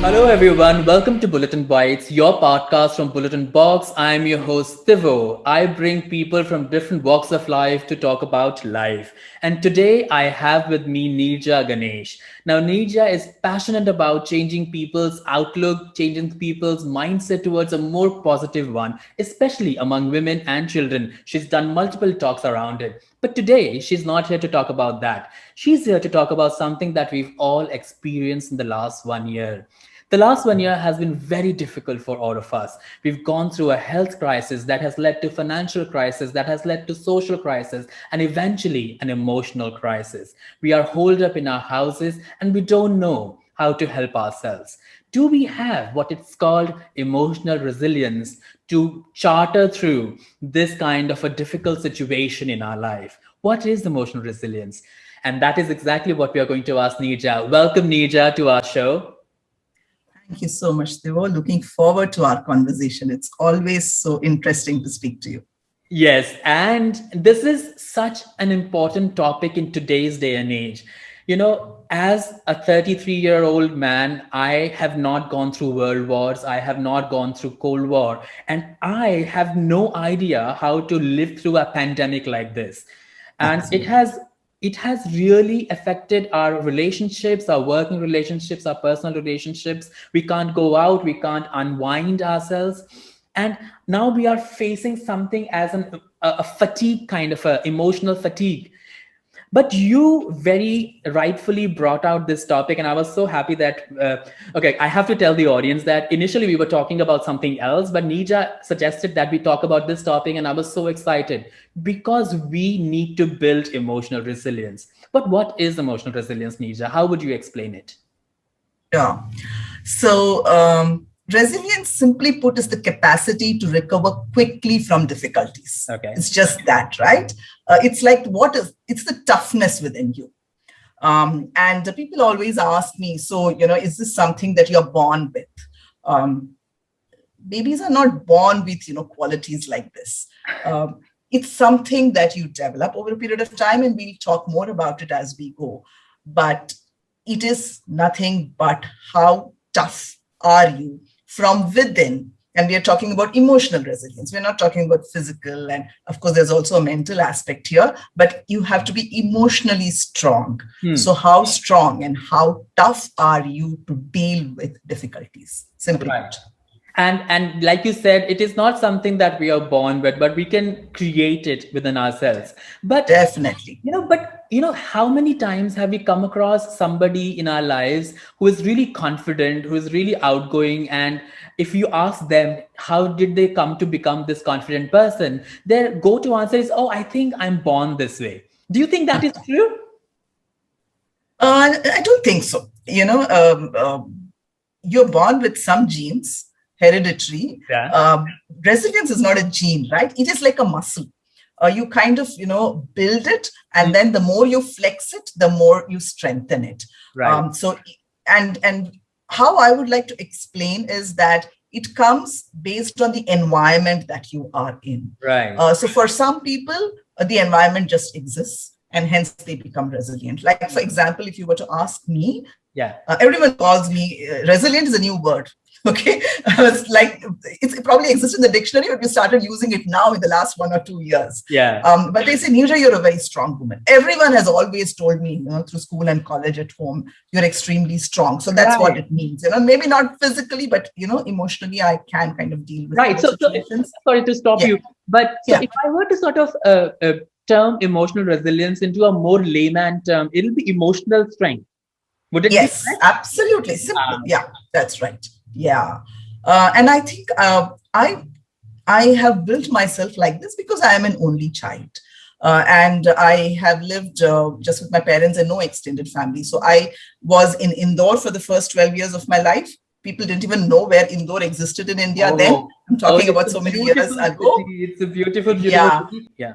Hello, everyone. Welcome to Bulletin Bytes, your podcast from Bulletin Box. I'm your host, Tiwo. I bring people from different walks of life to talk about life. And today I have with me Neeraja Ganesh. Now, Neeraja is passionate about changing people's outlook, changing people's mindset towards a more positive one, especially among women and children. She's done multiple talks around it. But today, she's not here to talk about that. She's here to talk about something that we've all experienced in the last 1 year. The last 1 year has been very difficult for all of us. We've gone through a health crisis that has led to financial crisis, that has led to social crisis, and eventually an emotional crisis. We are holed up in our houses and we don't know how to help ourselves. Do we have what it's called emotional resilience to charter through this kind of a difficult situation in our life? What is emotional resilience? And that is exactly what we are going to ask Neeraja. Welcome, Neeraja, to our show. Thank you so much, Tiwo. Looking forward to our conversation. It's always so interesting to speak to you. Yes, and this is such an important topic in today's day and age. As a 33-year-old man, I have not gone through world wars, I have not gone through Cold War, and I have no idea how to live through a pandemic like this. And it Absolutely. has it has really affected our relationships, our working relationships, our personal relationships. We can't go out, we can't unwind ourselves, and now we are facing something as a fatigue, kind of a emotional fatigue. But you very rightfully brought out this topic, and I was so happy that okay, I have to tell the audience that initially we were talking about something else, but Nija suggested that we talk about this topic, and I was so excited because we need to build emotional resilience. But what is emotional resilience, Nija? How would you explain it? Yeah. So, resilience, simply put, is the capacity to recover quickly from difficulties. Okay. It's just that, right? It's like it's the toughness within you. And the people always ask me, so, is this something that you're born with? Um, Babies are not born with, qualities like this. It's something that you develop over a period of time, and we'll talk more about it as we go. But it is nothing but how tough are you from within. And we are talking about emotional resilience. We're not talking about physical. And of course, there's also a mental aspect here, but you have to be emotionally strong. So how strong and how tough are you to deal with difficulties? Simply put. And like you said, it is not something that we are born with, but we can create it within ourselves. But Definitely. how many times have we come across somebody in our lives who is really confident, who is really outgoing, and if you ask them how did they come to become this confident person, their go-to answer is, oh, I think I'm born this way. Do you think that is true? I don't think so. You're born with some genes, hereditary. Yeah. Resilience is not a gene, right? It is like a muscle. You kind of, build it, and then the more you flex it, the more you strengthen it. Right. And how I would like to explain is that it comes based on the environment that you are in. Right. So for some people, the environment just exists, and hence they become resilient. Like, for example, if you were to ask me, Yeah. Everyone calls me resilient is a new word. Okay. It's like it probably exists in the dictionary, but we started using it now in the last 1 or 2 years. Yeah. But they say, Neeraja, you're a very strong woman. Everyone has always told me, through school and college, at home, you're extremely strong. So that's what it means. Maybe not physically, but emotionally, I can kind of deal with Right. So situations. sorry to stop Yeah. you, but so Yeah. if I were to sort of term emotional resilience into a more layman term, it'll be emotional strength. Would it be Yes, correct? absolutely. Simple. Yeah, that's right. Yeah. And I think I have built myself like this because I am an only child. And I have lived just with my parents and no extended family. So I was in Indore for the first 12 years of my life. People didn't even know where Indore existed in India then. I'm talking about so many years ago. City. It's a beautiful, beautiful Yeah. city. Yeah.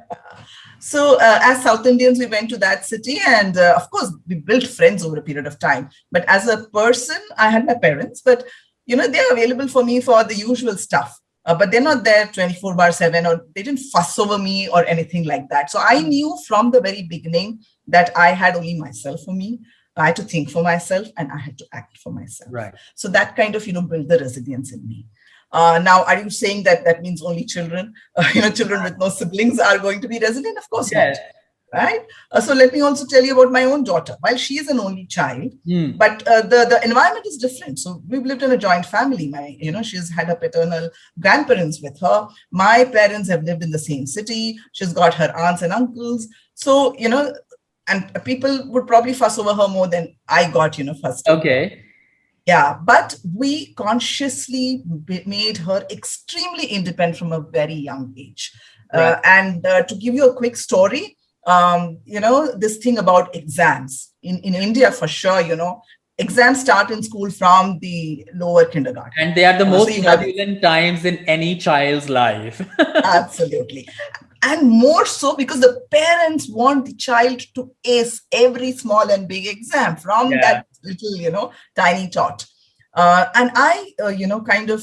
So as South Indians, we went to that city, and of course, we built friends over a period of time. But as a person, I had my parents, but they're available for me for the usual stuff. But they're not there 24/7, or they didn't fuss over me or anything like that. So I knew from the very beginning that I had only myself for me. I had to think for myself and I had to act for myself. Right. So that kind of, built the resilience in me. Now, are you saying that that means only children, children with no siblings are going to be resilient? Of course not. Yes. Right. So let me also tell you about my own daughter. While she is an only child, Mm. but the environment is different. So we've lived in a joint family. She's had her paternal grandparents with her. My parents have lived in the same city. She's got her aunts and uncles. So, and people would probably fuss over her more than I got, fussed over. Okay. Yeah, but we consciously made her extremely independent from a very young age. Right. And to give you a quick story, this thing about exams in India, for sure, exams start in school from the lower kindergarten. And they are the most so turbulent times in any child's life. Absolutely. And more so because the parents want the child to ace every small and big exam from that little, tiny tot. And I, kind of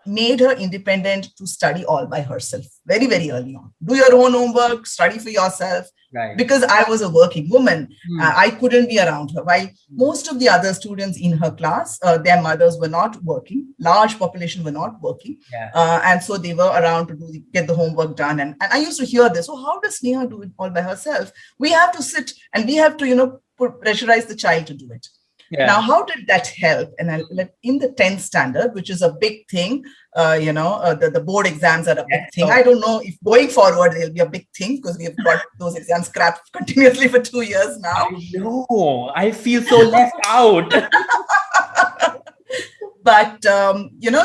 made her independent to study all by herself very, very early on. Do your own homework, study for yourself. Right. Because I was a working woman, I couldn't be around her. While most of the other students in her class, their mothers were not working, large population were not working. And so they were around to get the homework done. And I used to hear this, how does Neha do it all by herself? We have to sit and we have to, pressurize the child to do it. Yeah. Now, how did that help? And in the 10th standard, which is a big thing, the board exams are a big thing. I don't know if going forward, they'll be a big thing because we've got those exams scrapped continuously for 2 years now. I know. I feel so left out. But,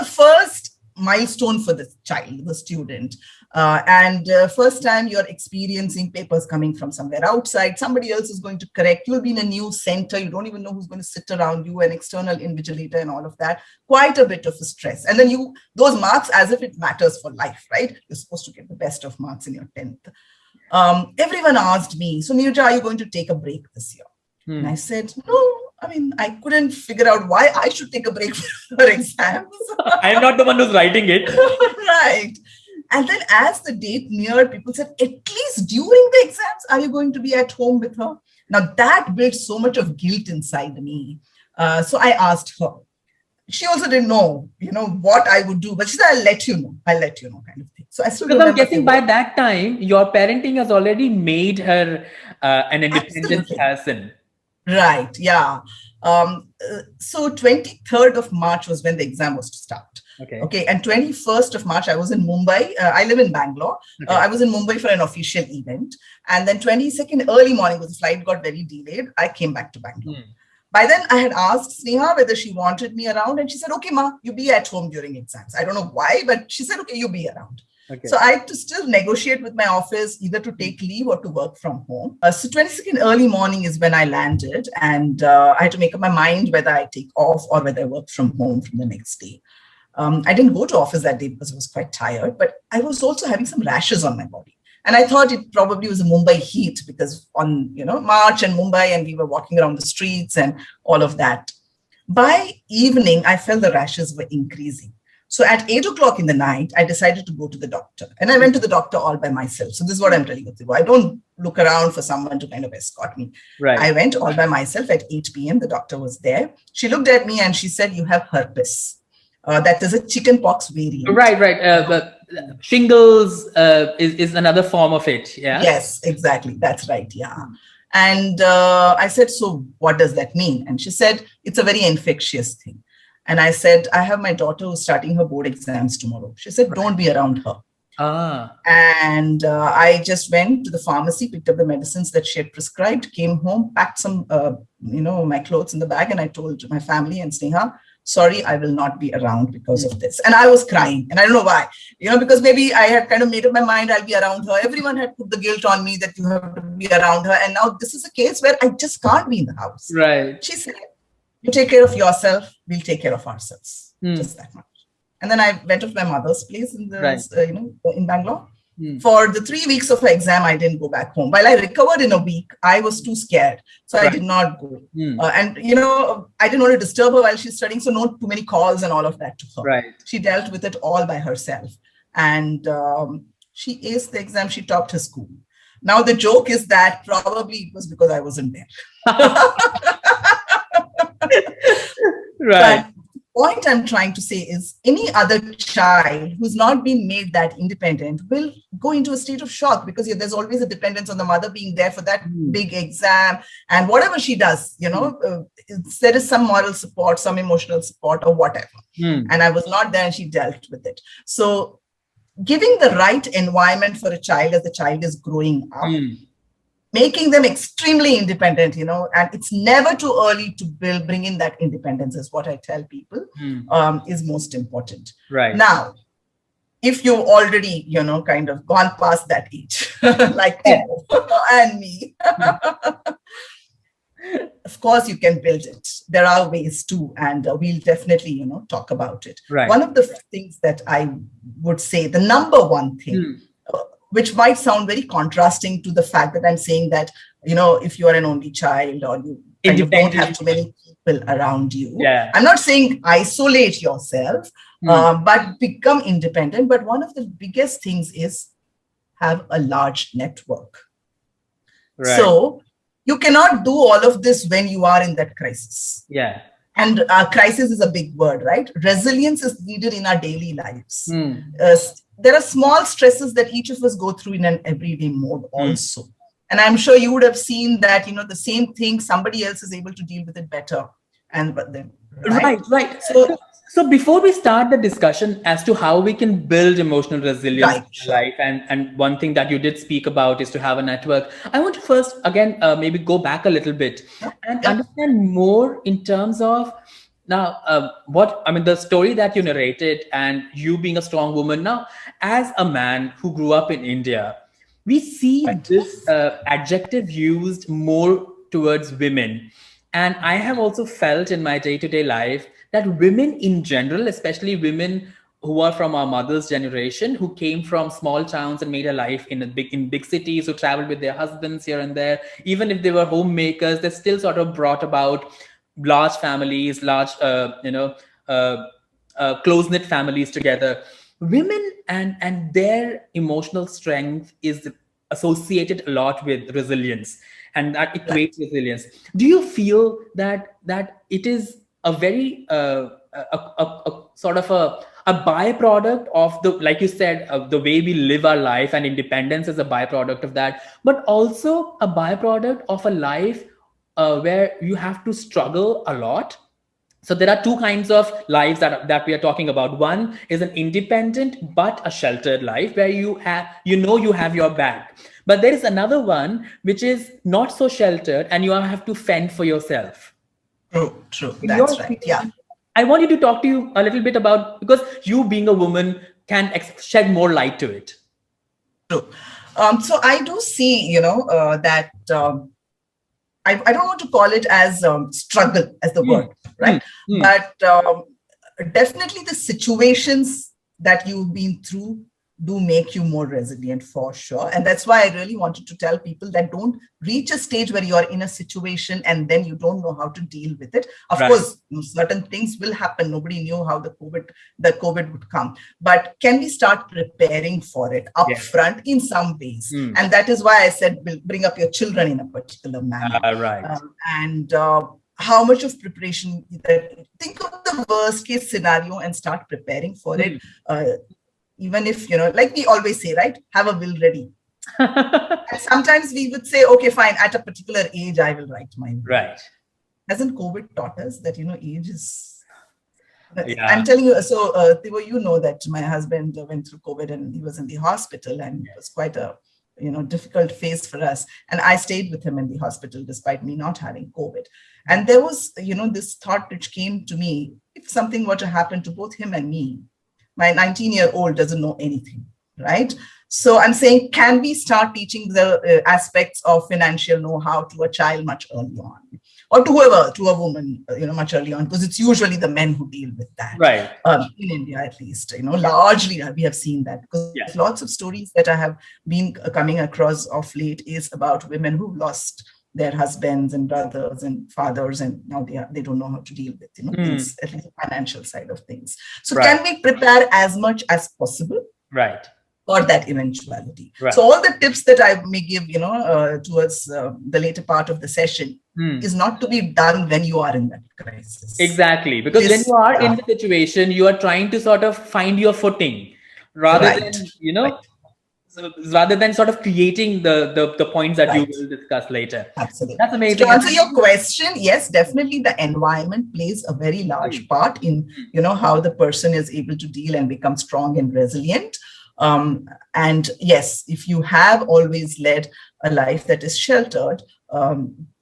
first milestone for the child, the student. First time you're experiencing papers coming from somewhere outside, somebody else is going to correct. You'll be in a new center. You don't even know who's going to sit around you, an external invigilator and all of that. Quite a bit of a stress. And then those marks as if it matters for life, right? You're supposed to get the best of marks in your 10th. Everyone asked me, so Neeraja, are you going to take a break this year? And I said, no. I couldn't figure out why I should take a break for exams. I'm not the one who's writing it. Right. And then as the date neared, people said, at least during the exams, are you going to be at home with her? Now that built so much of guilt inside me. So I asked her. She also didn't know, what I would do. But she said, I'll let you know kind of thing. So I still Because I'm guessing by that time, your parenting has already made her an independent person. Right. Yeah. So 23rd of March was when the exam was to start. Okay. And 21st of March, I was in Mumbai. I live in Bangalore. I was in Mumbai for an official event. And then 22nd early morning, because the flight got very delayed, I came back to Bangalore. By then, I had asked Sneha whether she wanted me around. And she said, okay, Ma, you be at home during exams. I don't know why, but she said, okay, you be around. Okay. So I had to still negotiate with my office either to take leave or to work from home. So 22nd early morning is when I landed, and I had to make up my mind whether I take off or whether I work from home from the next day. I didn't go to office that day because I was quite tired, but I was also having some rashes on my body. And I thought it probably was a Mumbai heat because on March and Mumbai, and we were walking around the streets and all of that. By evening, I felt the rashes were increasing. So at 8 o'clock in the night, I decided to go to the doctor. And I went to the doctor all by myself. So this is what I'm telling you, Tiwo. I don't look around for someone to kind of escort me. Right. I went all by myself at 8 p.m. The doctor was there. She looked at me and she said, you have herpes. That is a chickenpox variant. Right. Shingles is another form of it. Yeah. Yes, exactly. That's right. Yeah. And I said, so what does that mean? And she said, it's a very infectious thing. And I said, I have my daughter who's starting her board exams tomorrow. She said, don't be around her. And I just went to the pharmacy, picked up the medicines that she had prescribed, came home, packed some, my clothes in the bag. And I told my family and Sneha, sorry, I will not be around because of this. And I was crying. And I don't know why, because maybe I had kind of made up my mind I'll be around her. Everyone had put the guilt on me that you have to be around her. And now this is a case where I just can't be in the house. Right. She said, you take care of yourself, we'll take care of ourselves. Just that much. And then I went to my mother's place in in Bangalore. For the 3 weeks of her exam, I didn't go back home. While I recovered in a week, I was too scared. So I did not go. And, I didn't want to disturb her while she's studying. So not too many calls and all of that to her. Right. She dealt with it all by herself. And she aced the exam. She topped her school. Now the joke is that probably it was because I wasn't there. Right. But the point I'm trying to say is any other child who's not been made that independent will go into a state of shock because there's always a dependence on the mother being there for that big exam and whatever she does, there is some moral support, some emotional support or whatever. And I was not there and she dealt with it. So giving the right environment for a child as the child is growing up, making them extremely independent, and it's never too early to bring in that independence is what I tell people is most important. Right. Now, if you've already, kind of gone past that age, like Tiwo and me, of course, you can build it. There are ways too, and we'll definitely, talk about it. Right. One of the things that I would say, the number one thing, which might sound very contrasting to the fact that I'm saying that, if you are an only child or you don't have too many people around you, I'm not saying isolate yourself, but become independent. But one of the biggest things is have a large network. Right. So you cannot do all of this when you are in that crisis. Yeah. And crisis is a big word, right? Resilience is needed in our daily lives. There are small stresses that each of us go through in an everyday mode also. And I'm sure you would have seen that, the same thing, somebody else is able to deal with it better. But then, right. So before we start the discussion as to how we can build emotional resilience in life, and one thing that you did speak about is to have a network, I want to first, again, maybe go back a little bit and understand more in terms of now, the story that you narrated and you being a strong woman. Now, as a man who grew up in India, we see this adjective used more towards women. And I have also felt in my day-to-day life that women in general, especially women who are from our mother's generation, who came from small towns and made a life in big cities, who traveled with their husbands here and there, even if they were homemakers, they still sort of brought about large families, close-knit families together. Women and their emotional strength is associated a lot with resilience, and that equates resilience. Do you feel that it is a very sort of a byproduct of the, like you said, the way we live our life, and independence is a byproduct of that, but also a byproduct of a life where you have to struggle a lot? So there are two kinds of lives that we are talking about. One is an independent but a sheltered life where you have your back. But there is another one which is not so sheltered and you have to fend for yourself. True. That's right. Yeah. I want you to talk to you a little bit about, because you being a woman can shed more light to it. True. So I do see, that I don't want to call it as struggle as the word, right? But definitely the situations that you've been through do make you more resilient for sure. And that's why I really wanted to tell people that don't reach a stage where you're in a situation and then you don't know how to deal with it. Of course, certain things will happen. Nobody knew how the COVID would come. But can we start preparing for it upfront in some ways? And that is why I said, bring up your children in a particular manner. How much of preparation, think of the worst case scenario and start preparing for it. Even if, like we always say, right, have a will ready. And sometimes we would say, okay, fine, at a particular age, I will write my will. Right. Hasn't COVID taught us that, age is... I'm telling you, so Tiwo, that my husband went through COVID and he was in the hospital, and it was quite a, difficult phase for us. And I stayed with him in the hospital despite me not having COVID. And there was, this thought which came to me, if something were to happen to both him and me, my 19-year-old doesn't know anything, right? So I'm saying, can we start teaching the aspects of financial know-how to a child much early on? Or to a woman, much early on, because it's usually the men who deal with that. Right. In India, at least, largely we have seen that, because lots of stories that I have been coming across of late is about women who lost their husbands and brothers and fathers, and now they don't know how to deal with things, at least the financial side of things. So can we prepare as much as possible? Right. for that eventuality. Right. So all the tips that I may give, towards the later part of the session is not to be done when you are in that crisis. Exactly. Because when you are in the situation, you are trying to sort of find your footing rather right, than, right. so rather than sort of creating the points that you Right. will discuss later. Absolutely. That's So to amazing. answer your question, yes, definitely the environment plays a very large part in, how the person is able to deal and become strong and resilient. And yes, if you have always led a life that is sheltered,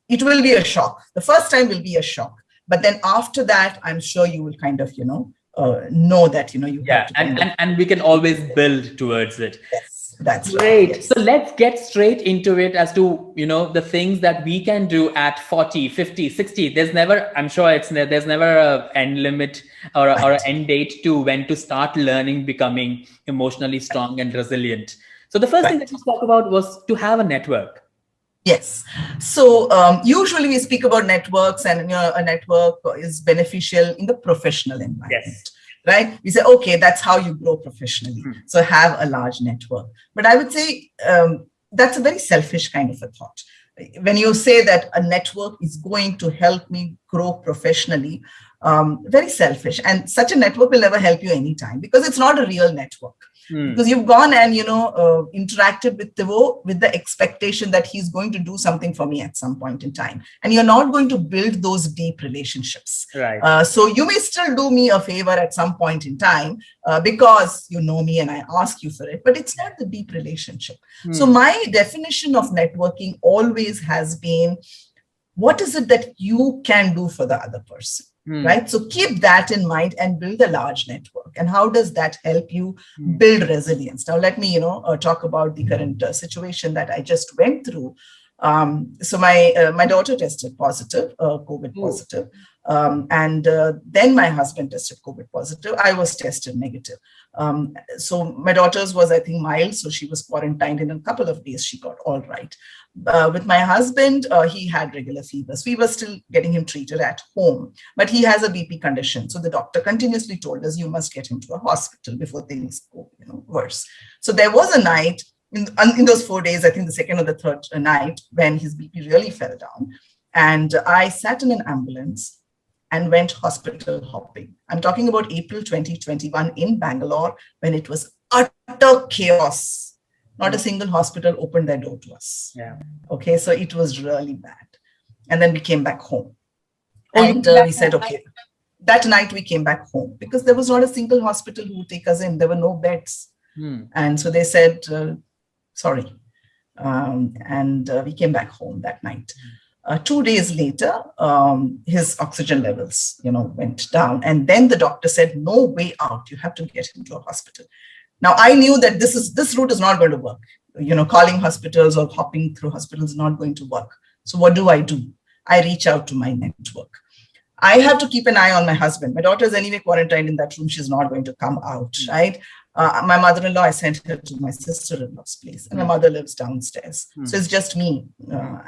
it will be a shock. The first time will be a shock. But then after that, I'm sure you will kind of, know that, you have to kind of. And we can always build towards it. Yes, that's right. Great. Yes. So let's get straight into it as to, the things that we can do at 40, 50, 60. There's never, I'm sure there's never a end limit or an end date to when to start learning, becoming emotionally strong and resilient. So the first thing that you spoke about was to have a network. Yes. So usually we speak about networks, and a network is beneficial in the professional environment. Yes. Right? We say, okay, that's how you grow professionally. So have a large network. But I would say that's a very selfish kind of a thought. When you say that a network is going to help me grow professionally, very selfish. And such a network will never help you anytime, because it's not a real network. Because you've gone and, interacted with Tiwo with the expectation that he's going to do something for me at some point in time. And you're not going to build those deep relationships. Right. So you may still do me a favor at some point in time because you know me and I ask you for it, but it's not the deep relationship. So my definition of networking always has been, what is it that you can do for the other person? Right? So keep that in mind and build a large network. And how does that help you build resilience? Now, let me, talk about the current situation that I just went through. So my daughter tested positive, COVID positive. And then my husband tested COVID positive. I was tested negative. So my daughter's was, I think, mild. So she was quarantined. In a couple of days, she got all right. With my husband, he had regular fevers. We were still getting him treated at home, but he has a BP condition. So the doctor continuously told us, you must get him to a hospital before things go, worse. So there was a night in those 4 days, I think the second or the third night, when his BP really fell down. And I sat in an ambulance and went hospital hopping. I'm talking about April 2021 in Bangalore, when it was utter chaos. Not a single hospital opened their door to us. Yeah. Okay, so it was really bad. And then we came back home. And we said, okay, that night we came back home because there was not a single hospital who would take us in. There were no beds. And so they said, sorry. And we came back home that night. 2 days later, his oxygen levels, went down. And then the doctor said, no way out. You have to get him to a hospital. Now, I knew that this route is not going to work. Calling hospitals or hopping through hospitals is not going to work. So what do? I reach out to my network. I have to keep an eye on my husband. My daughter is anyway quarantined in that room. She's not going to come out, right? My mother-in-law, I sent her to my sister-in-law's place, and my mother lives downstairs. So it's just me.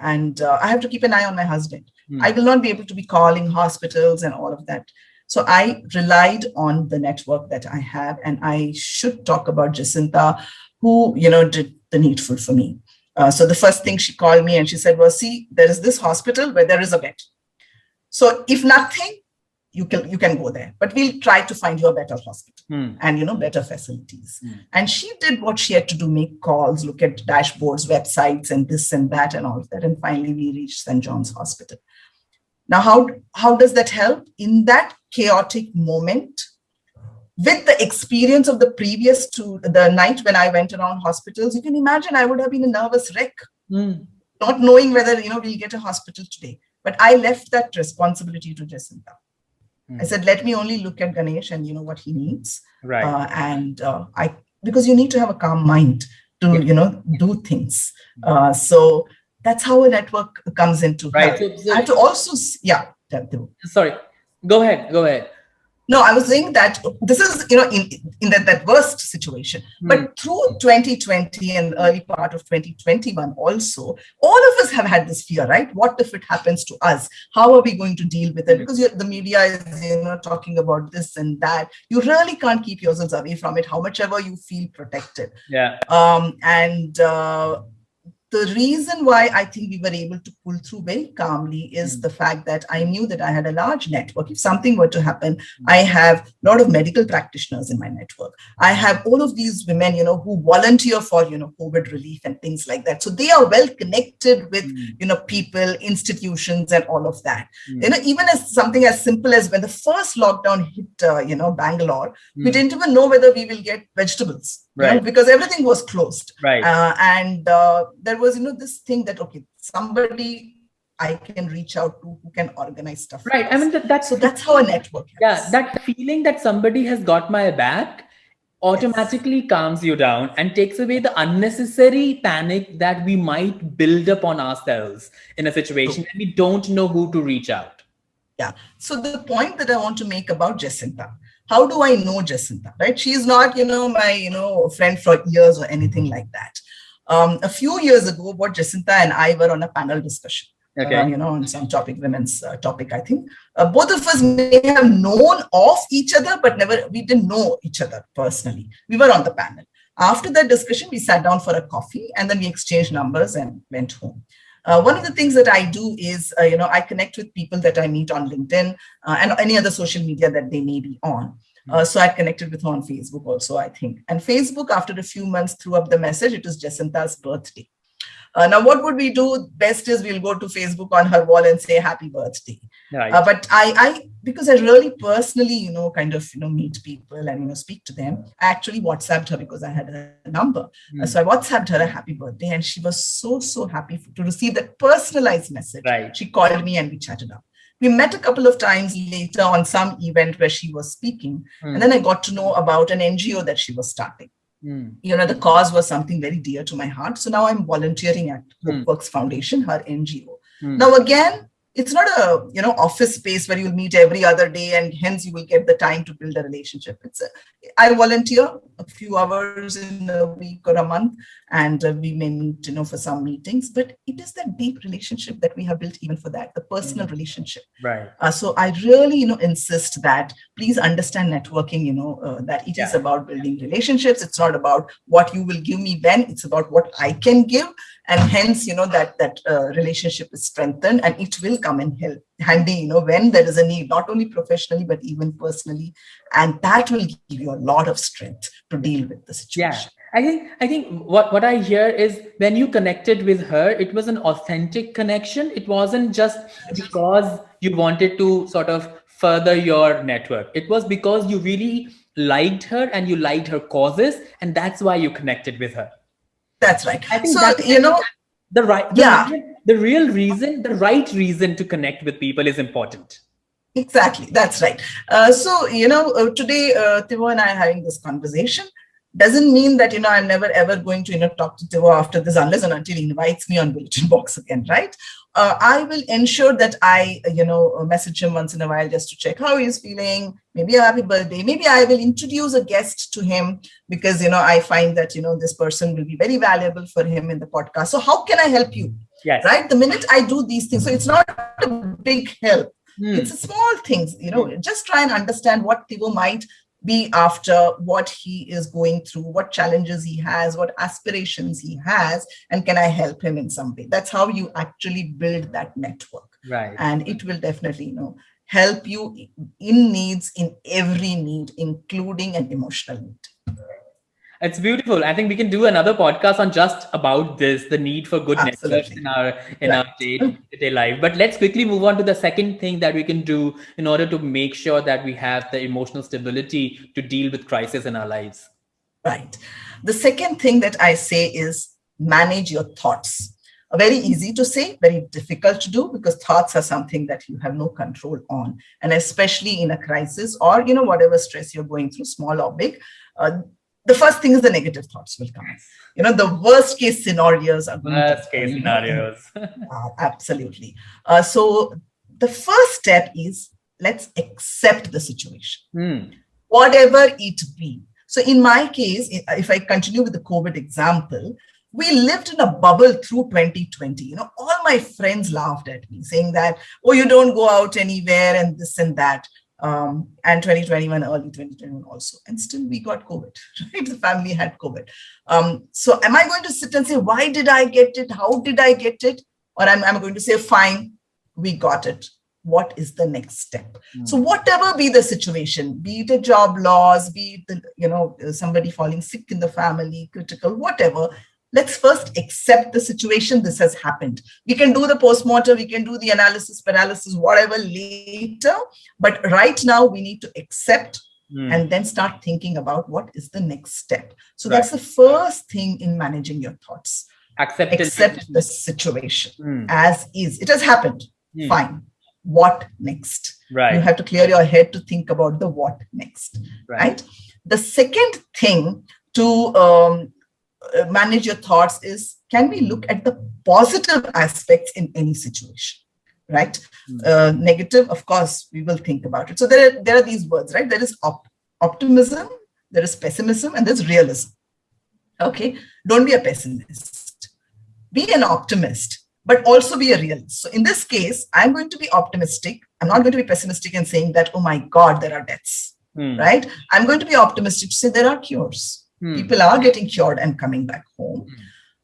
And I have to keep an eye on my husband. I will not be able to be calling hospitals and all of that. So I relied on the network that I have, and I should talk about Jacinta, who, did the needful for me. So the first thing she called me and she said, well, see, there is this hospital where there is a bed. So if nothing, you can go there, but we'll try to find you a better hospital and, better facilities. And she did what she had to do, make calls, look at dashboards, websites, and this and that and all of that. And finally, we reached St. John's Hospital. Now, how does that help? In that chaotic moment, with the experience of the the night when I went around hospitals, you can imagine I would have been a nervous wreck, not knowing whether, we'll get a hospital today. But I left that responsibility to Jacinta. I said, let me only look at Ganesh and what he needs. Right. Because you need to have a calm mind to, do things. So that's how a network comes into right. I have to also, sorry, go ahead. No, I was saying that this is, in that worst situation. But through 2020 and early part of 2021 also, all of us have had this fear, right? What if it happens to us? How are we going to deal with it? Because the media is, talking about this and that. You really can't keep yourselves away from it, how much ever you feel protected. Yeah. And the reason why I think we were able to pull through very calmly is the fact that I knew that I had a large network. If something were to happen, I have a lot of medical practitioners in my network. I have all of these women, who volunteer for, COVID relief and things like that. So they are well connected with, people, institutions, and all of that. Even as something as simple as when the first lockdown hit, Bangalore, we didn't even know whether we will get vegetables. Right. Because everything was closed. Right. And there was, this thing that, okay, somebody I can reach out to who can organize stuff. Right. I mean, that's how a network helps. Yeah. That feeling that somebody has got my back automatically calms you down and takes away the unnecessary panic that we might build up on ourselves in a situation and we don't know who to reach out. Yeah. So the point that I want to make about Jacinta, how do I know Jacinta, right? She's not, my, friend for years or anything like that. A few years ago, what Jacinta and I were on a panel discussion, on some topic, women's topic, I think. Both of us may have known of each other, but we didn't know each other personally. We were on the panel. After that discussion, we sat down for a coffee and then we exchanged numbers and went home. One of the things that I do is, I connect with people that I meet on LinkedIn and any other social media that they may be on. So I connected with her on Facebook also, I think. And Facebook, after a few months, threw up the message, it was Jacinta's birthday. Now, what would we do? Best is we'll go to Facebook on her wall and say happy birthday. Right. But I, because I really personally, meet people and, speak to them, I actually WhatsApped her because I had a number. So I WhatsApped her a happy birthday and she was so happy to receive that personalized message. Right. She called me and we chatted up. We met a couple of times later on some event where she was speaking. And then I got to know about an NGO that she was starting. The cause was something very dear to my heart. So now I'm volunteering at Hope Works Foundation, her NGO. Now, again, it's not a, office space where you'll meet every other day and hence you will get the time to build a relationship. I volunteer a few hours in a week or a month and we may meet, for some meetings, but it is that deep relationship that we have built even for that, the personal relationship. Right. So I really, insist that please understand networking, that it is about building relationships. It's not about what you will give me when, it's about what I can give. And hence, that relationship is strengthened and it will come in handy, when there is a need, not only professionally, but even personally. And that will give you a lot of strength to deal with the situation. Yeah. I think what I hear is when you connected with her, it was an authentic connection. It wasn't just because you wanted to sort of further your network. It was because you really liked her and you liked her causes. And that's why you connected with her. That's right. I think the right reason to connect with people is important. Exactly. That's right. So, today, Tiwo and I are having this conversation. Doesn't mean that, I'm never ever going to, talk to Tiwo after this unless and until he invites me on Bulletin Box again, right? I will ensure that I, message him once in a while just to check how he's feeling, maybe a happy birthday. Maybe I will introduce a guest to him because, I find that, this person will be very valuable for him in the podcast. So how can I help you? Yes. Right? The minute I do these things, so it's not a big help. It's a small things, just try and understand what Tiwo might be after, what he is going through, what challenges he has, what aspirations he has, and can I help him in some way? That's how you actually build that network. Right. And it will definitely, help you in needs, in every need, including an emotional need. It's beautiful. I think we can do another podcast on just about this, the need for good networks in our day-to-day life. But let's quickly move on to the second thing that we can do in order to make sure that we have the emotional stability to deal with crisis in our lives. Right. The second thing that I say is manage your thoughts. Very easy to say, very difficult to do because thoughts are something that you have no control on. And especially in a crisis or, whatever stress you're going through, small or big, the first thing is the negative thoughts will come. The worst case scenarios are going scenarios. Absolutely. So the first step is let's accept the situation, Hmm. whatever it be. So in my case, if I continue with the COVID example, we lived in a bubble through 2020. All my friends laughed at me saying that, oh, you don't go out anywhere and this and that. And 2021, early 2021 also. And still we got COVID, right? The family had COVID. So am I going to sit and say, why did I get it? How did I get it? Or I'm going to say, fine, we got it. What is the next step? So whatever be the situation, be it a job loss, be it somebody falling sick in the family, critical, whatever, let's first accept the situation. This has happened. We can do the postmortem, we can do the analysis, paralysis, whatever later. But right now we need to accept and then start thinking about what is the next step. So that's the first thing in managing your thoughts. Accept the situation as is. It has happened. Fine. What next? Right. You have to clear your head to think about the what next. Right. The second thing to manage your thoughts is, can we look at the positive aspects in any situation? Right. Negative, of course, we will think about it. So there are these words, right? There is optimism, there is pessimism, and there's realism. Okay. Don't be a pessimist. Be an optimist, but also be a realist. So in this case, I'm going to be optimistic. I'm not going to be pessimistic and saying that, oh my God, there are deaths, right? I'm going to be optimistic to say there are cures. People are getting cured and coming back home.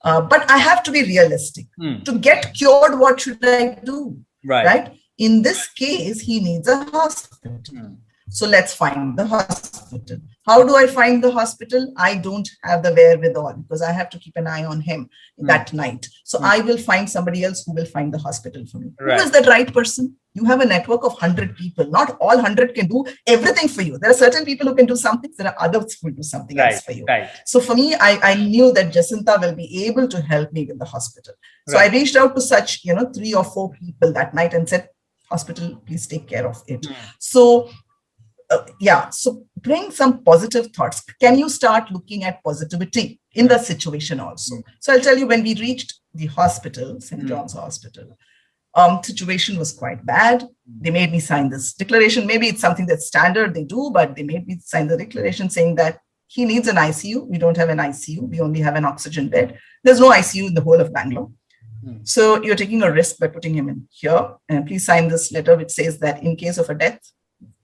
But I have to be realistic. To get cured, what should I do? Right? In this case, he needs a hospital. So let's find the hospital. How do I find the hospital? I don't have the wherewithal because I have to keep an eye on him that night. So I will find somebody else who will find the hospital for me. Who is that right person? You have a network of 100 people. Not all 100 can do everything for you. There are certain people who can do something. There are others who will do something else for you. So for me, I knew that Jacinta will be able to help me with the hospital. So I reached out to such, 3 or 4 people that night and said, hospital, please take care of it. So so bring some positive thoughts. Can you start looking at positivity in the situation also? So I'll tell you, when we reached the hospital, St. John's Hospital, situation was quite bad. They made me sign this declaration. Maybe it's something that's standard, they do, but they made me sign the declaration saying that he needs an ICU. We don't have an ICU. We only have an oxygen bed. There's no ICU in the whole of Bangalore. So you're taking a risk by putting him in here. And please sign this letter which says that in case of a death,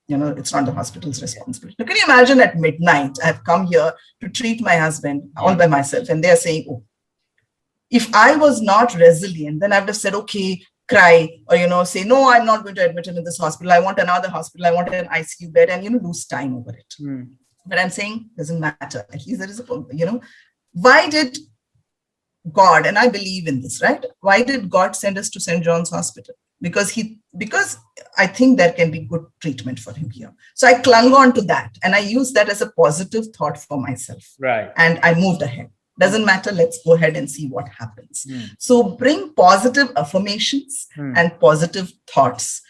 it's not the hospital's responsibility. Now, can you imagine at midnight, I've come here to treat my husband all by myself. And they're saying, oh, if I was not resilient, then I would have said, okay, cry, or, say, no, I'm not going to admit him in this hospital. I want another hospital. I want an ICU bed and, lose time over it. But I'm saying, doesn't matter. At least there is why did God, and I believe in this, right? Why did God send us to St. John's Hospital? Because I think there can be good treatment for him here. So I clung on to that and I used that as a positive thought for myself. Right. And I moved ahead. Doesn't matter. Let's go ahead and see what happens. So bring positive affirmations and positive thoughts,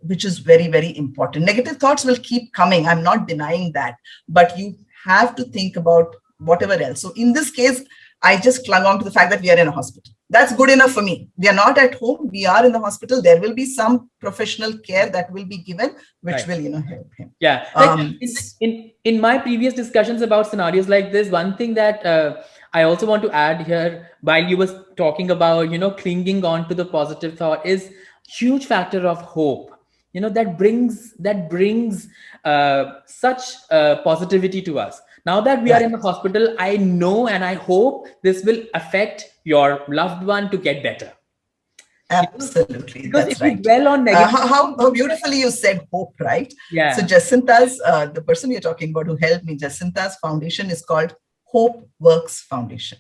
which is very, very important. Negative thoughts will keep coming. I'm not denying that, but you have to think about whatever else. So in this case, I just clung on to the fact that we are in a hospital. That's good enough for me. We are not at home. We are in the hospital. There will be some professional care that will be given, which will, help him. Yeah. In my previous discussions about scenarios like this, one thing that I also want to add here, while you was talking about, clinging on to the positive thought, is huge factor of hope. That brings such positivity to us. Now that we are in the hospital, I know and I hope this will affect your loved one to get better. Absolutely. Because that's if right. you dwell on negative, how beautifully you said hope, right? Yeah. So Jacinta's, the person you're talking about who helped me, Jacinta's foundation is called Hope Works Foundation.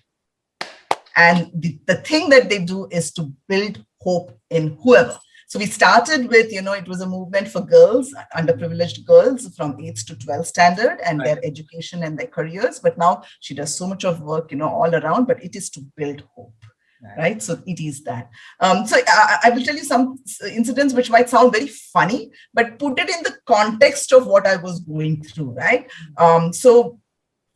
And the thing that they do is to build hope in whoever. So we started with, it was a movement for girls, underprivileged girls from 8th to 12th standard and their education and their careers. But now she does so much of work, all around, but it is to build hope. Right. So it is that. So I will tell you some incidents which might sound very funny, but put it in the context of what I was going through. Right. So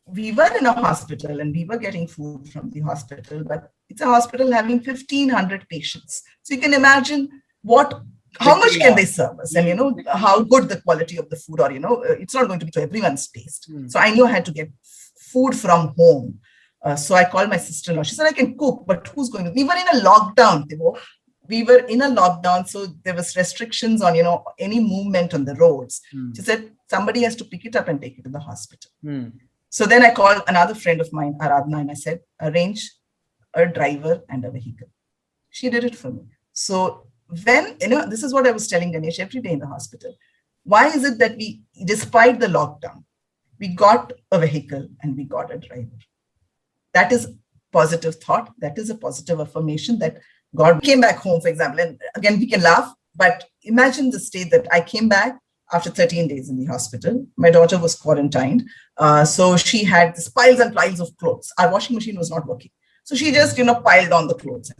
we were in a hospital and we were getting food from the hospital, but it's a hospital having 1,500 patients. So you can imagine what how much can they serve us, and how good the quality of the food, or it's not going to be to everyone's taste. So I knew I had to get food from home. So I called my sister-in-law. She said, I can cook, but who's going to? We were in a lockdown, Tiwo. We were in a lockdown, so there was restrictions on any movement on the roads. She said somebody has to pick it up and take it to the hospital. So then I called another friend of mine, Aradhana, and I said, arrange a driver and a vehicle. She did it for me. So when, this is what I was telling Ganesh every day in the hospital. Why is it that we, despite the lockdown, we got a vehicle and we got a driver? That is positive thought. That is a positive affirmation that God came back home, for example. And again, we can laugh, but imagine the state that I came back after 13 days in the hospital. My daughter was quarantined. So she had this piles and piles of clothes. Our washing machine was not working. So she just, piled on the clothes.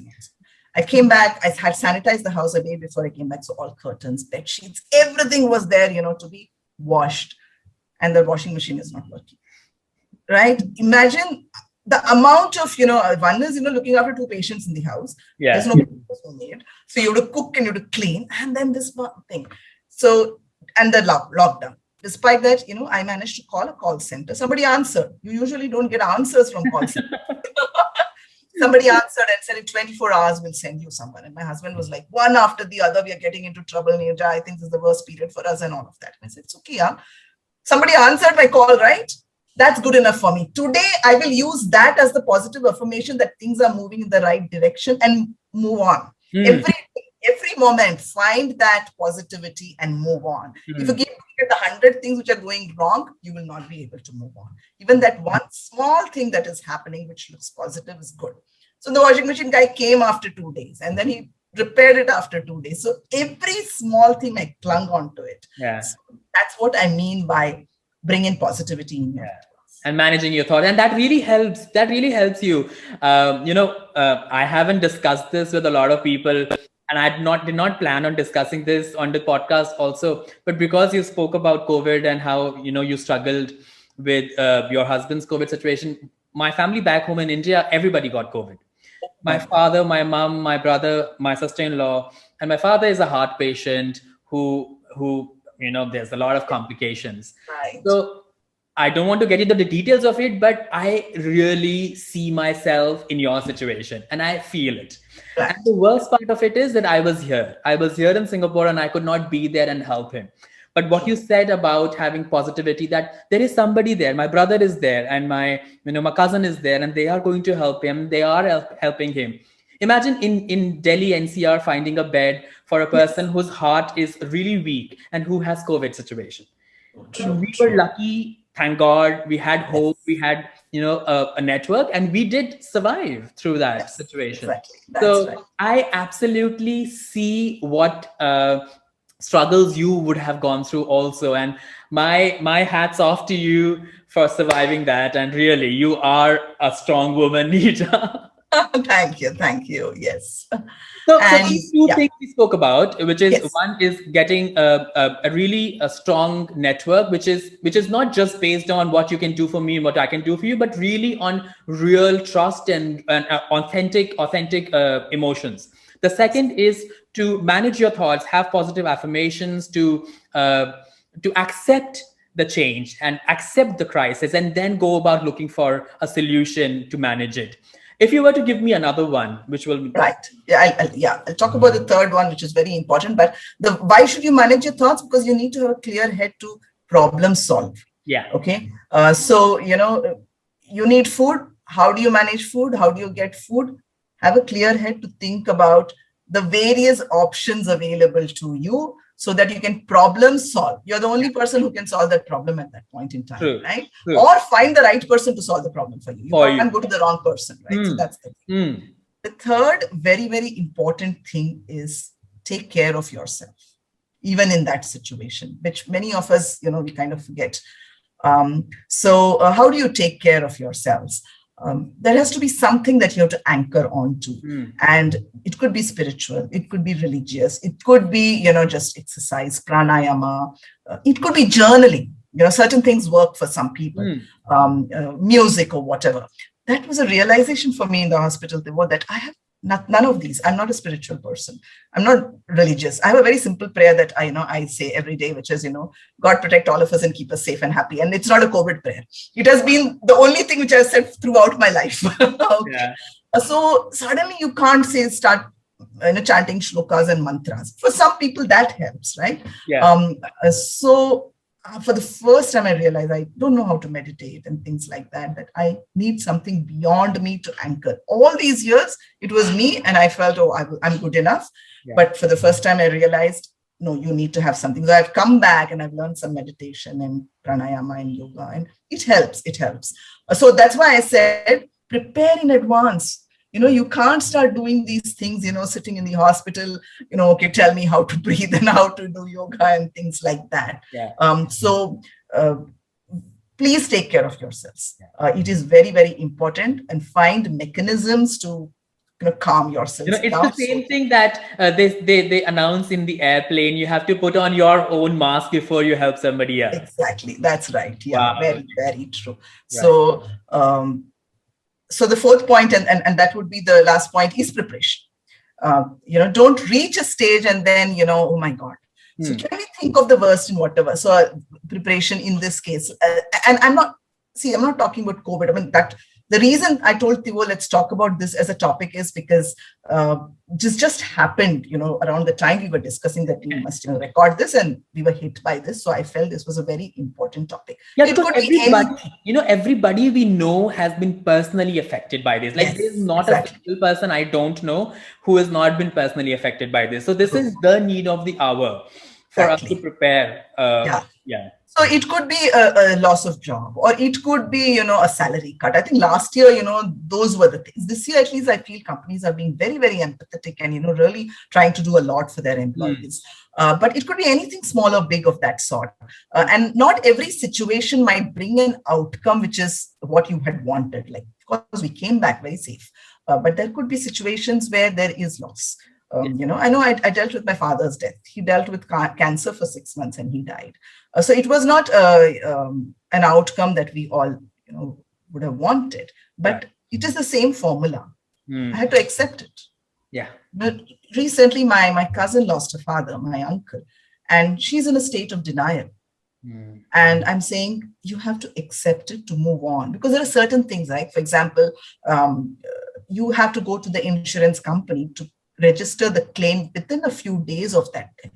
I came back, I had sanitized the house a day before I came back. So all curtains, bed sheets, everything was there, to be washed. And the washing machine is not working. Right? Imagine the amount of, one is, looking after two patients in the house. Yeah. There's no maid. So you have to cook and you have to clean. And then this thing. So, and the lockdown. Despite that, I managed to call a call center. Somebody answered. You usually don't get answers from call center. Somebody answered and said, in 24 hours, we'll send you someone. And my husband was like, one after the other, we are getting into trouble. Neeraja, I think this is the worst period for us and all of that. And I said, it's okay. Yeah. Somebody answered my call, right? That's good enough for me. Today, I will use that as the positive affirmation that things are moving in the right direction and move on. Every moment, find that positivity and move on. If you keep looking at the 100 things which are going wrong, you will not be able to move on. Even that one small thing that is happening, which looks positive, is good. So the washing machine guy came after 2 days and then he repaired it after 2 days. So every small thing, I clung on to it. Yeah. So that's what I mean by bringing positivity in your and managing your thought. And that really helps. That really helps you. I haven't discussed this with a lot of people, and I did not plan on discussing this on the podcast also. But because you spoke about COVID and how, you struggled with your husband's COVID situation, my family back home in India, everybody got COVID. My father, my mom, my brother, my sister-in-law, and my father is a heart patient who there's a lot of complications. Right. So I don't want to get into the details of it, but I really see myself in your situation and I feel it. Right. And the worst part of it is that I was here. I was here in Singapore and I could not be there and help him. But what you said about having positivity, that there is somebody there, my brother is there and my cousin is there and they are going to help him. They are helping him. Imagine in Delhi NCR finding a bed for a person whose heart is really weak and who has COVID situation. We were lucky. Thank God we had hope. We had, a network and we did survive through that situation. Exactly. So right. I absolutely see what struggles you would have gone through also. And my hat's off to you for surviving that. And really, you are a strong woman, Neeraja. Thank you. Yes. So these two things we spoke about, which is one is getting a really strong network, which is not just based on what you can do for me and what I can do for you, but really on real trust and authentic emotions. The second is to manage your thoughts, have positive affirmations, to accept the change and accept the crisis, and then go about looking for a solution to manage it. If you were to give me another one, which will be right, I'll talk about the third one, which is very important. But why should you manage your thoughts? Because you need to have a clear head to problem solve. Yeah. Okay. So you need food. How do you manage food? How do you get food? Have a clear head to think about the various options available to you, so that you can problem solve. You're the only person who can solve that problem at that point in time. True. Right? True. Or find the right person to solve the problem for you. You can't go to the wrong person, right? So that's the thing. The third very, very important thing is take care of yourself, even in that situation, which many of us, we kind of forget. So how do you take care of yourselves? There has to be something that you have to anchor onto. And it could be spiritual, it could be religious, it could be, just exercise, pranayama, it could be journaling. Certain things work for some people, music or whatever. That was a realization for me in the hospital, Tiwo, that I have none of these. I'm not a spiritual person. I'm not religious. I have a very simple prayer that I say every day, which is, God protect all of us and keep us safe and happy. And it's not a COVID prayer. It has been the only thing which I've said throughout my life. Okay. Yeah. So suddenly you can't start chanting shlokas and mantras. For some people that helps, right? Yeah. So for the first time I realized I don't know how to meditate and things like that, that I need something beyond me to anchor. All these years it was me, and I felt, I'm good enough. Yeah. But for the first time I realized, no, you need to have something. So I've come back and I've learned some meditation and pranayama and yoga, and it helps. So that's why I said, prepare in advance. You can't start doing these things, sitting in the hospital, okay, tell me how to breathe and how to do yoga and things like that. Yeah. So please take care of yourselves. It is very, very important, and find mechanisms to calm yourselves it's down. the same thing that they announce in the airplane. You have to put on your own mask before you help somebody else. Exactly. That's right. Yeah. Wow. Very, very true. Right. So the fourth point, and that would be the last point, is preparation. Don't reach a stage and then, oh my God. So can we think of the worst in whatever? So preparation in this case, and I'm not talking about COVID. I mean, that the reason I told Tiwo, let's talk about this as a topic, is because just happened, around the time we were discussing that we must record this, and we were hit by this. So I felt this was a very important topic. Yeah, because everybody we know has been personally affected by this. Like, yes, there's not a single person I don't know who has not been personally affected by this. So this is the need of the hour for us to prepare. Yeah. So it could be a loss of job, or it could be, a salary cut. I think last year, those were the things. This year, at least, I feel companies are being very, very empathetic and, really trying to do a lot for their employees. But it could be anything small or big of that sort. And not every situation might bring an outcome which is what you had wanted. Like, of course, we came back very safe. But there could be situations where there is loss. I know I dealt with my father's death. He dealt with cancer for 6 months and he died. So it was not an outcome that we all, would have wanted. But it is the same formula. I had to accept it. Yeah. But recently, my cousin lost her father, my uncle, and she's in a state of denial. And I'm saying you have to accept it to move on, because there are certain things, right? For example, you have to go to the insurance company to register the claim within a few days of that death.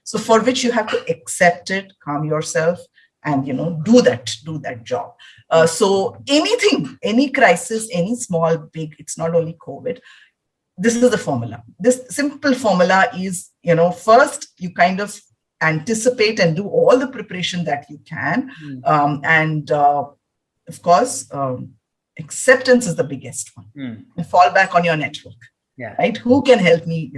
So for which you have to accept it, calm yourself, and do that job. So anything, any crisis, any small, big, it's not only COVID. This is the formula. This simple formula is, first you kind of anticipate and do all the preparation that you can. And of course, acceptance is the biggest one. And fall back on your network. Yeah. Right. Who can help me,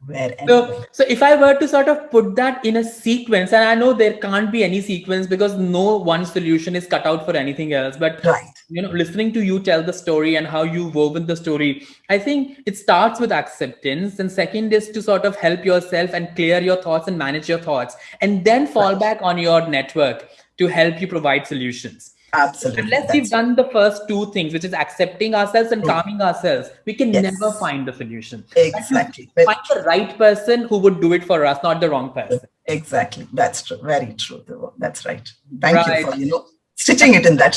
where and so if I were to sort of put that in a sequence, and I know there can't be any sequence because no one solution is cut out for anything else. But, listening to you tell the story and how you woven the story, I think it starts with acceptance. And second is to sort of help yourself and clear your thoughts and manage your thoughts, and then fall back on your network to help you provide solutions. Absolutely. Unless we've done the first two things, which is accepting ourselves and calming ourselves, we can never find the solution. Exactly. Find the right person who would do it for us, not the wrong person. Exactly. That's true. Very true. That's right. Thank you for, stitching it in that.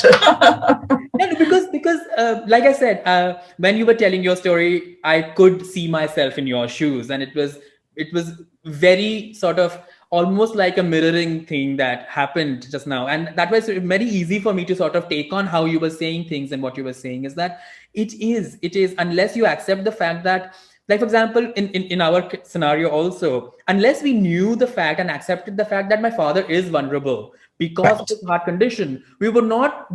because like I said, when you were telling your story, I could see myself in your shoes, and it was very sort of almost like a mirroring thing that happened just now. And that was very easy for me to sort of take on how you were saying things. And what you were saying is that it is, unless you accept the fact that, like, for example, in our scenario also, unless we knew the fact and accepted the fact that my father is vulnerable because of his heart condition, we would not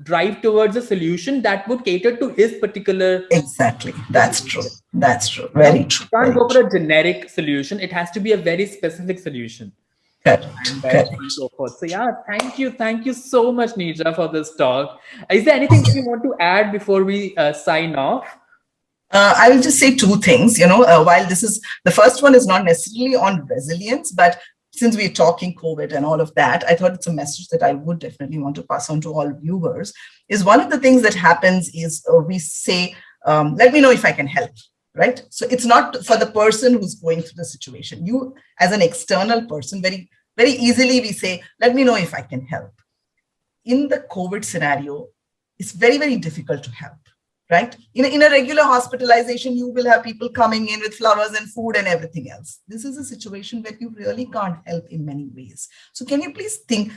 drive towards a solution that would cater to his particular. Exactly. That's true. Very true. You can't go for a generic solution. It has to be a very specific solution. Correct. And so forth. So thank you so much, Neeraja, for this talk. Is there anything you want to add before we sign off? I will just say two things. While this is the first one is not necessarily on resilience, but since we're talking COVID and all of that, I thought it's a message that I would definitely want to pass on to all viewers. Is one of the things that happens is we say, let me know if I can help. right? So it's not for the person who's going through the situation. You, as an external person, very, very easily we say, let me know if I can help. In the COVID scenario, it's very, very difficult to help, right? In a regular hospitalization, you will have people coming in with flowers and food and everything else. This is a situation where you really can't help in many ways. So can you please think,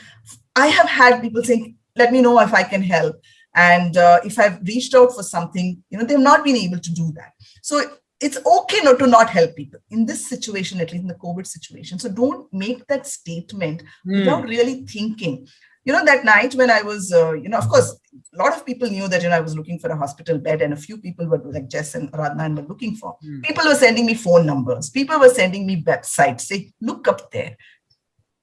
I have had people saying, let me know if I can help. And if I've reached out for something, they've not been able to do that. So it's okay not to not help people in this situation, at least in the COVID situation. So don't make that statement without really thinking. That night when I was, of course, a lot of people knew that, I was looking for a hospital bed, and a few people were like Jess and Radnan were looking for. People were sending me phone numbers. People were sending me websites. Say, look up there.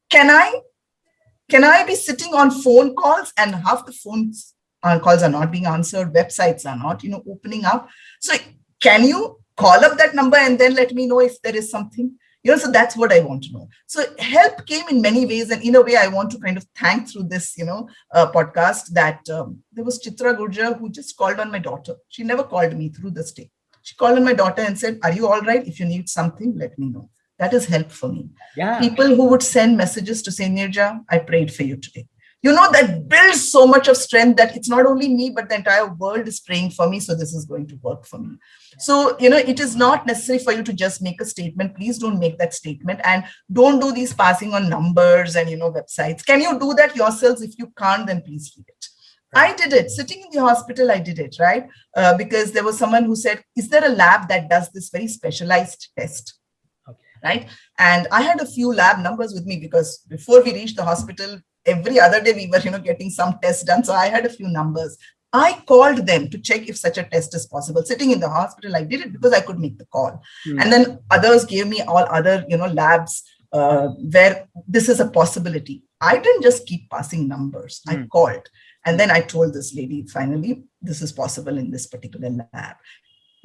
Can I be sitting on phone calls and half the phones calls are not being answered, websites are not, opening up. So can you call up that number and then let me know if there is something? So that's what I want to know. So help came in many ways. And in a way, I want to kind of thank through this, podcast that there was Chitra Gurjar who just called on my daughter. She never called me through this day. She called on my daughter and said, are you all right? If you need something, let me know. That is help for me. Yeah. People who would send messages to say, Neeraja, I prayed for you today. That builds so much of strength that it's not only me, but the entire world is praying for me. So this is going to work for me. So, it is not necessary for you to just make a statement. Please don't make that statement, and don't do these passing on numbers and, websites. Can you do that yourselves? If you can't, then please leave it. Right. I did it. Sitting in the hospital, I did it, right? Because there was someone who said, is there a lab that does this very specialized test? Okay. Right. And I had a few lab numbers with me because before we reached the hospital, every other day we were, getting some tests done. So I had a few numbers. I called them to check if such a test is possible. Sitting in the hospital, I did it because I could make the call. And then others gave me all other, labs where this is a possibility. I didn't just keep passing numbers. I called. And then I told this lady, finally, this is possible in this particular lab.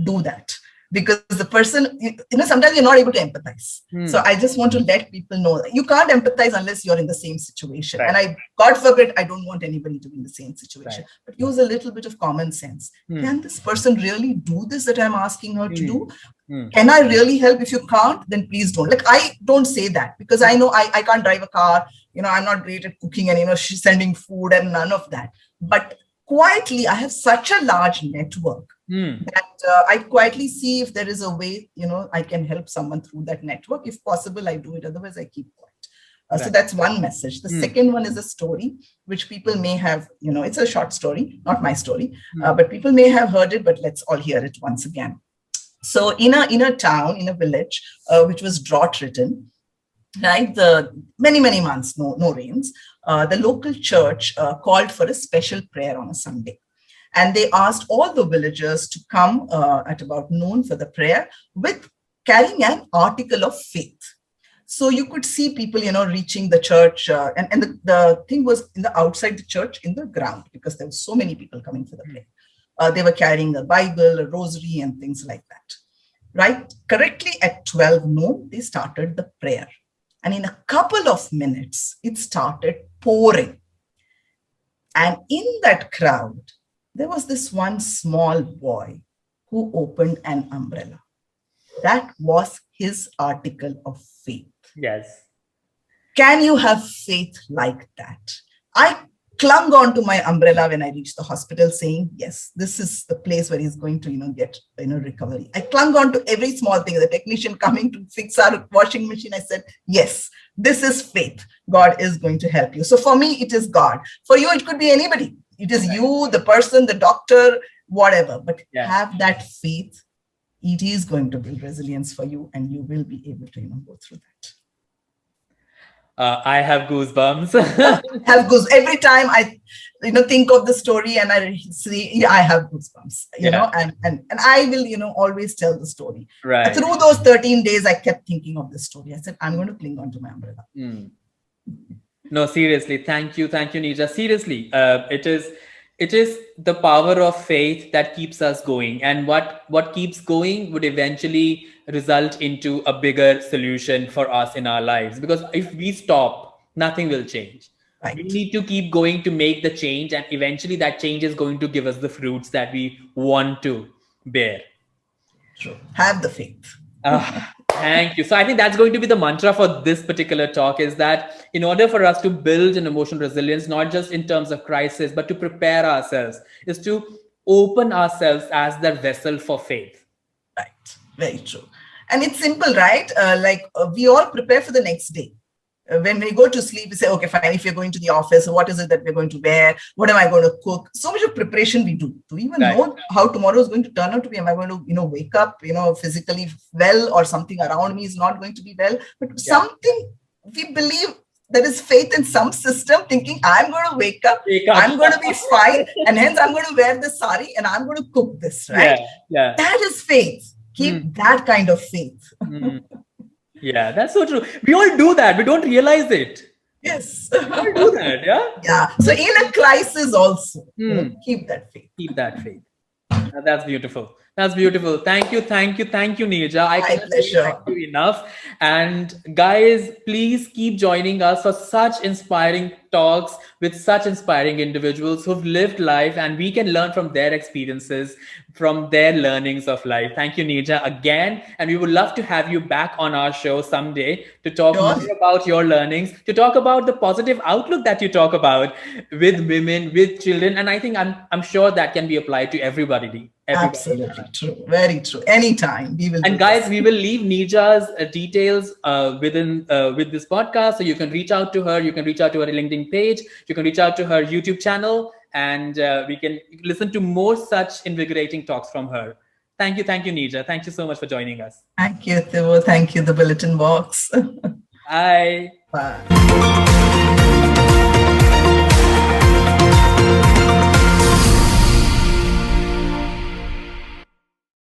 Do that. Because the person, sometimes you're not able to empathize. So I just want to let people know that you can't empathize unless you're in the same situation. Right. And God forbid, I don't want anybody to be in the same situation. Right. But use a little bit of common sense. Can this person really do this that I'm asking her to do? Can I really help? If you can't, then please don't. Like, I don't say that because I know I can't drive a car. I'm not great at cooking and, she's sending food and none of that. But quietly, I have such a large network that I quietly see if there is a way, I can help someone through that network. If possible, I do it. Otherwise, I keep quiet. So that's one message. The second one is a story, which people may have, it's a short story, not my story, but people may have heard it, but let's all hear it once again. So in a town, in a village, which was drought-ridden, right? The many months, no rains. The local church called for a special prayer on a Sunday. And they asked all the villagers to come at about noon for the prayer with carrying an article of faith. So you could see people, reaching the church. And the thing was in the outside the church in the ground because there were so many people coming for the prayer. They were carrying a Bible, a rosary and things like that. Right? Correctly at 12 noon, they started the prayer. And in a couple of minutes, it started pouring. And in that crowd, there was this one small boy who opened an umbrella. That was his article of faith. Yes. Can you have faith like that? I clung on to my umbrella when I reached the hospital saying, yes, this is the place where he's going to, get, recovery. I clung on to every small thing. The technician coming to fix our washing machine, I said, yes, this is faith. God is going to help you. So for me, it is God. For you, it could be anybody. It is you, the person, the doctor, whatever. But have that faith. It is going to build resilience for you and you will be able to, go through that. I have goosebumps. Every time I, think of the story and I see, I have goosebumps, and I will, always tell the story. Right. Through those 13 days, I kept thinking of this story. I said, I'm going to cling on to my umbrella. No, seriously. Thank you, Neeraja. Seriously, it is the power of faith that keeps us going, and what keeps going would eventually result into a bigger solution for us in our lives. Because if we stop, nothing will change. Right. We need to keep going to make the change, and eventually that change is going to give us the fruits that we want to bear. True. Have the faith. Thank you. So I think that's going to be the mantra for this particular talk, is that in order for us to build an emotional resilience, not just in terms of crisis, but to prepare ourselves, is to open ourselves as the vessel for faith. Right. Very true. And it's simple, right? We all prepare for the next day. When we go to sleep, we say, okay, fine, if you're going to the office, what is it that we're going to wear? What am I going to cook? So much of preparation we do. Do we even know how tomorrow is going to turn out to be? Am I going to, wake up, physically well, or something around me is not going to be well? But something we believe, there is faith in some system thinking I'm going to wake up, I'm going to be fine, and hence I'm going to wear this sari and I'm going to cook this, right? Yeah. That is faith. Keep that kind of faith. Yeah, that's so true. We all do that. We don't realize it. Yes. We all do that, yeah? Yeah. So in a crisis also, keep that faith. Keep that faith. That's beautiful. That's beautiful. Thank you, Neeraja. I cannot thank you enough. And guys, please keep joining us for such inspiring talks with such inspiring individuals who've lived life, and we can learn from their experiences, from their learnings of life. Thank you, Neeraja, again. And we would love to have you back on our show someday to talk more about your learnings, to talk about the positive outlook that you talk about with women, with children. And I think I'm sure that can be applied to everybody. Absolutely true. Very true. Anytime we will. And guys, we will leave Neeraja's details with this podcast, so you can reach out to her. You can reach out to her LinkedIn page. You can reach out to her YouTube channel, and we can listen to more such invigorating talks from her. Thank you, Neeraja. Thank you so much for joining us. Thank you, Tiwo. Thank you, the Bulletin Box. Bye. Bye.